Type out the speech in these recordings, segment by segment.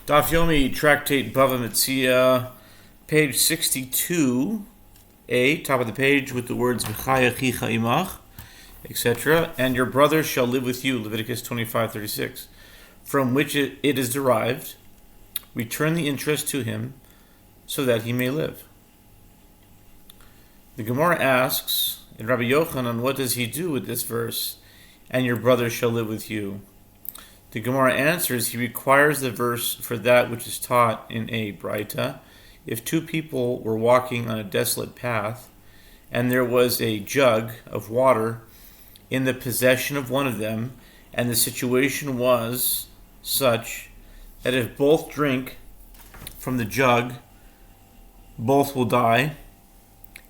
Daf Yomi, Tractate Bava Metzia, page 62a, top of the page with the words V'chaya chicha imach, etc. And your brother shall live with you, Leviticus 25:36, from which it is derived. Return the interest to him, so that he may live. The Gemara asks, in Rabbi Yochanan, what does he do with this verse, and your brother shall live with you? The Gemara answers, he requires the verse for that which is taught in a Braita. If two people were walking on a desolate path, and there was a jug of water in the possession of one of them, and the situation was such that if both drink from the jug, both will die,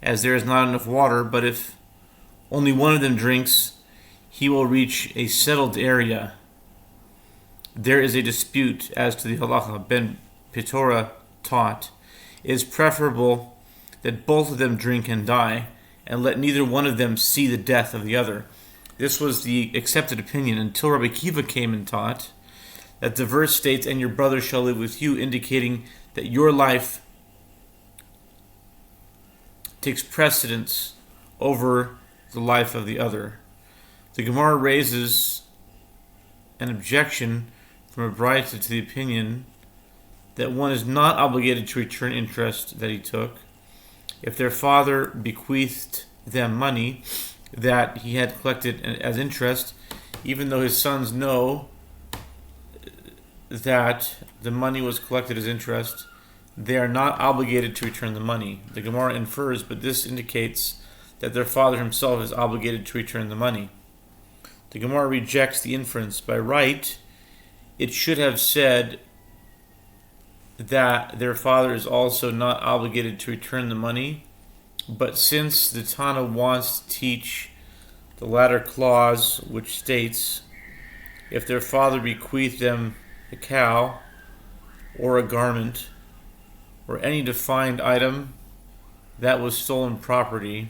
as there is not enough water, but if only one of them drinks, he will reach a settled area. There is a dispute as to the halacha. Ben Pitora taught, it is preferable that both of them drink and die, and let neither one of them see the death of the other. This was the accepted opinion until Rabbi Kiva came and taught that the verse states, and your brother shall live with you, indicating that your life takes precedence over the life of the other. The Gemara raises an objection from a Braita to the opinion that one is not obligated to return interest that he took if their father bequeathed them money that he had collected as interest, even though his sons know that the money was collected as interest, they are not obligated to return the money. The Gemara infers, but this indicates that their father himself is obligated to return the money. The Gemara rejects the inference. By right, it should have said that their father is also not obligated to return the money, but since the Tana wants to teach the latter clause, which states, if their father bequeathed them a cow or a garment or any defined item that was stolen property,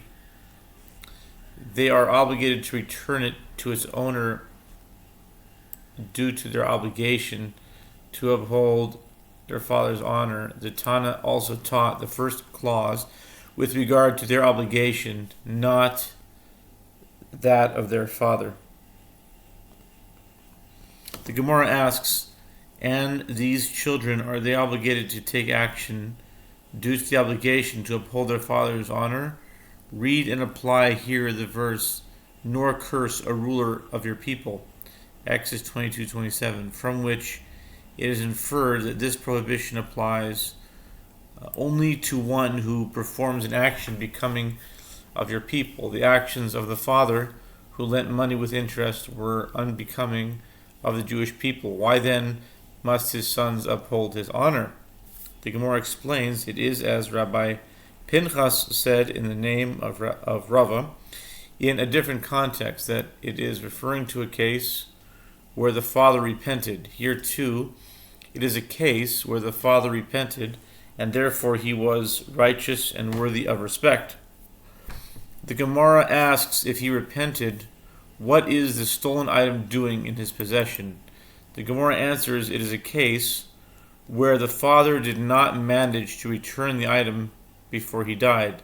they are obligated to return it to its owner due to their obligation to uphold their father's honor. The Tana also taught the first clause with regard to their obligation, not that of their father. The Gemara asks, and these children, are they obligated to take action due to the obligation to uphold their father's honor? Read and apply here the verse, nor curse a ruler of your people, Exodus 22:27, from which it is inferred that this prohibition applies only to one who performs an action becoming of your people. The actions of the father who lent money with interest were unbecoming of the Jewish people. Why then must his sons uphold his honor? The Gemara explains, it is as Rabbi Pinchas said in the name of Rava, in a different context, that it is referring to a case where the father repented. Here too, it is a case where the father repented, and therefore he was righteous and worthy of respect. The Gemara asks, if he repented, what is the stolen item doing in his possession? The Gemara answers, it is a case where the father did not manage to return the item before he died.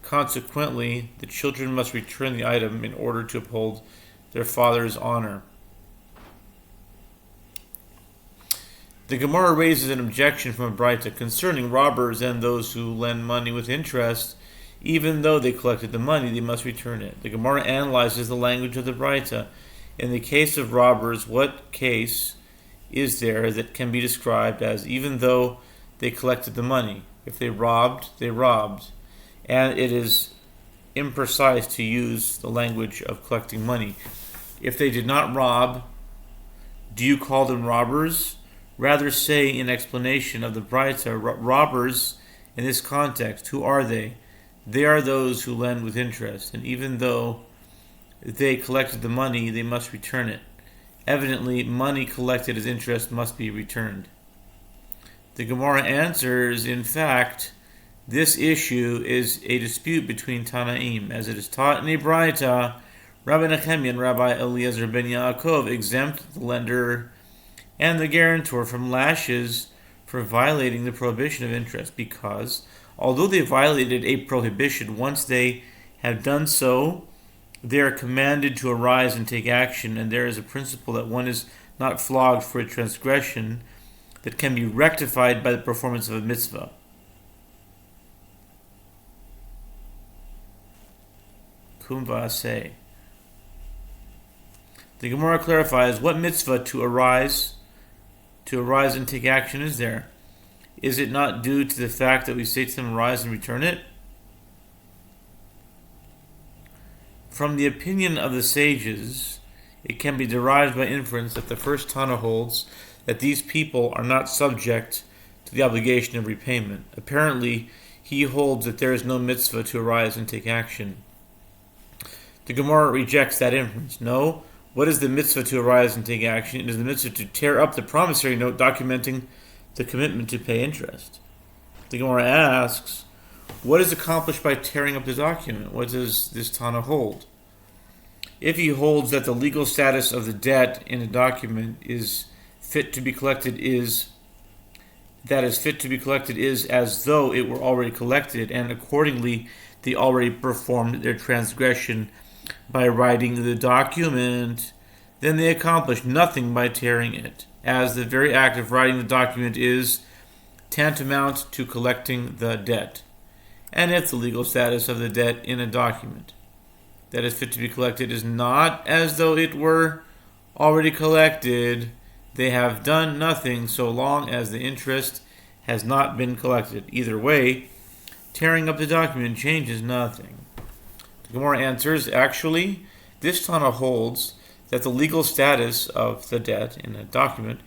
Consequently, the children must return the item in order to uphold their father's honor. The Gemara raises an objection from a Braita concerning robbers and those who lend money with interest. Even though they collected the money, they must return it. The Gemara analyzes the language of the Braita. In the case of robbers, what case is there that can be described as even though they collected the money? If they robbed, they robbed. And it is imprecise to use the language of collecting money. If they did not rob, do you call them robbers? Rather say in explanation of the Braita, robbers in this context, who are they? They are those who lend with interest, and even though they collected the money, they must return it. Evidently, money collected as interest must be returned. The Gemara answers, in fact, this issue is a dispute between Tanaim, as it is taught in a Braita. Rabbi Nechemia and Rabbi Eliezer ben Yaakov exempt the lender and the guarantor from lashes for violating the prohibition of interest, because although they violated a prohibition, once they have done so, they are commanded to arise and take action, and there is a principle that one is not flogged for a transgression that can be rectified by the performance of a mitzvah. Kum va'aseh. The Gemara clarifies what mitzvah to arise and take action is there. Is it not due to the fact that we say to them, arise and return it? From the opinion of the sages, it can be derived by inference that the first Tana holds that these people are not subject to the obligation of repayment. Apparently, he holds that there is no mitzvah to arise and take action. The Gemara rejects that inference. No, what is the mitzvah to arise and take action? It is the mitzvah to tear up the promissory note documenting the commitment to pay interest. The Gemara asks, what is accomplished by tearing up the document? What does this Tana hold? If he holds that the legal status of the debt in a document is fit to be collected is as though it were already collected, and accordingly they already performed their transgression by writing the document, then they accomplish nothing by tearing it, as the very act of writing the document is tantamount to collecting the debt. And if the legal status of the debt in a document that is fit to be collected is not as though it were already collected, they have done nothing so long as the interest has not been collected. Either way, tearing up the document changes nothing. The Gemara answers, actually, this Tana holds that the legal status of the debt in a document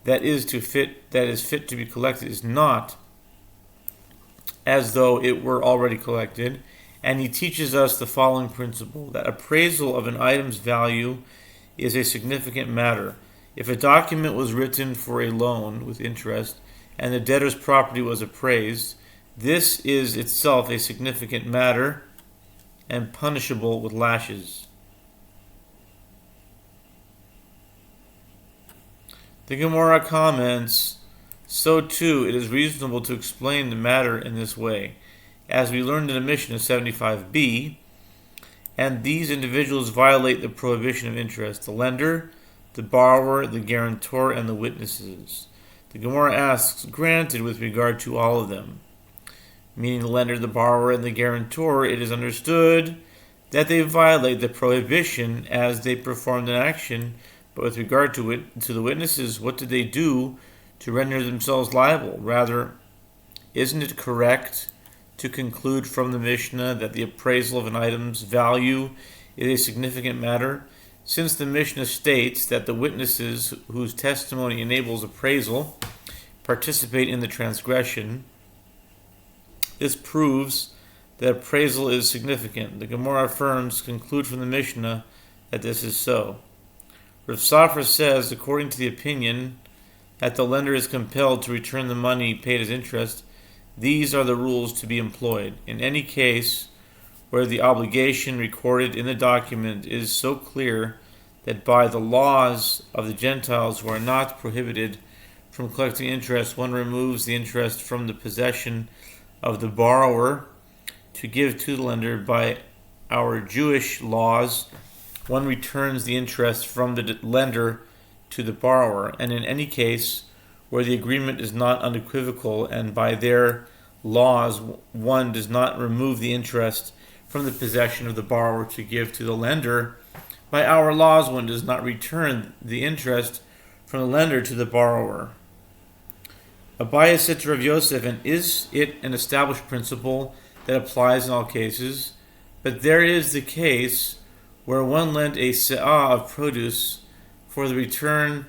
that is fit to be collected is not as though it were already collected, and he teaches us the following principle, that appraisal of an item's value is a significant matter. If a document was written for a loan with interest and the debtor's property was appraised, this is itself a significant matter and punishable with lashes. The Gemara comments, so too it is reasonable to explain the matter in this way, as we learned in the Mishnah 75b, and these individuals violate the prohibition of interest, the lender, the borrower, the guarantor, and the witnesses. The Gemara asks, granted with regard to all of them, meaning the lender, the borrower, and the guarantor, it is understood that they violate the prohibition as they performed an action, but with regard to the witnesses, what did they do to render themselves liable? Rather, isn't it correct to conclude from the Mishnah that the appraisal of an item's value is a significant matter, since the Mishnah states that the witnesses whose testimony enables appraisal participate in the transgression? This proves that appraisal is significant. The Gemara affirms, conclude from the Mishnah, that this is so. Rav Sofer says, according to the opinion that the lender is compelled to return the money paid as interest, these are the rules to be employed. In any case where the obligation recorded in the document is so clear that by the laws of the Gentiles who are not prohibited from collecting interest, one removes the interest from the possession of the borrower to give to the lender. By our Jewish laws, one returns the interest from the lender to the borrower, and in any case where the agreement is not unequivocal, and by their laws one does not remove the interest from the possession of the borrower to give to the lender, by our laws one does not return the interest from the lender to the borrower. Abaye said to Rav Yosef, and is it an established principle that applies in all cases? But there is the case where one lent a se'ah of produce for the return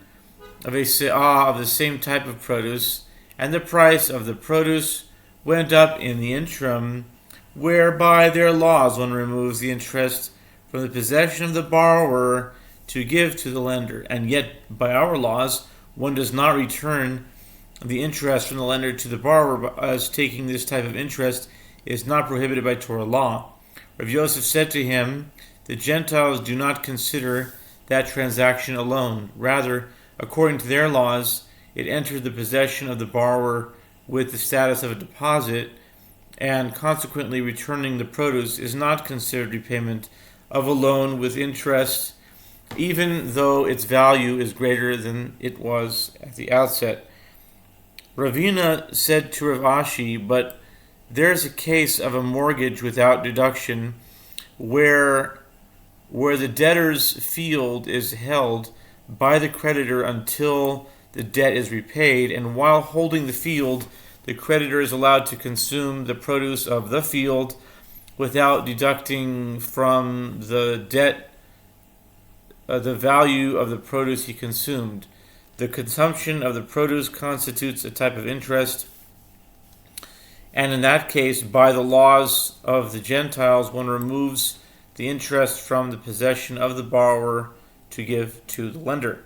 of a se'ah of the same type of produce, and the price of the produce went up in the interim, whereby their laws one removes the interest from the possession of the borrower to give to the lender, and yet by our laws one does not return the interest from the lender to the borrower, as taking this type of interest is not prohibited by Torah law. Rav Yosef said to him, the Gentiles do not consider that transaction alone. Rather, according to their laws, it entered the possession of the borrower with the status of a deposit, and consequently returning the produce is not considered repayment of a loan with interest, even though its value is greater than it was at the outset. Ravina said to Rav Ashi, but there's a case of a mortgage without deduction where the debtor's field is held by the creditor until the debt is repaid, and while holding the field, the creditor is allowed to consume the produce of the field without deducting from the debt the value of the produce he consumed. The consumption of the produce constitutes a type of interest, and in that case, by the laws of the Gentiles, one removes the interest from the possession of the borrower to give to the lender.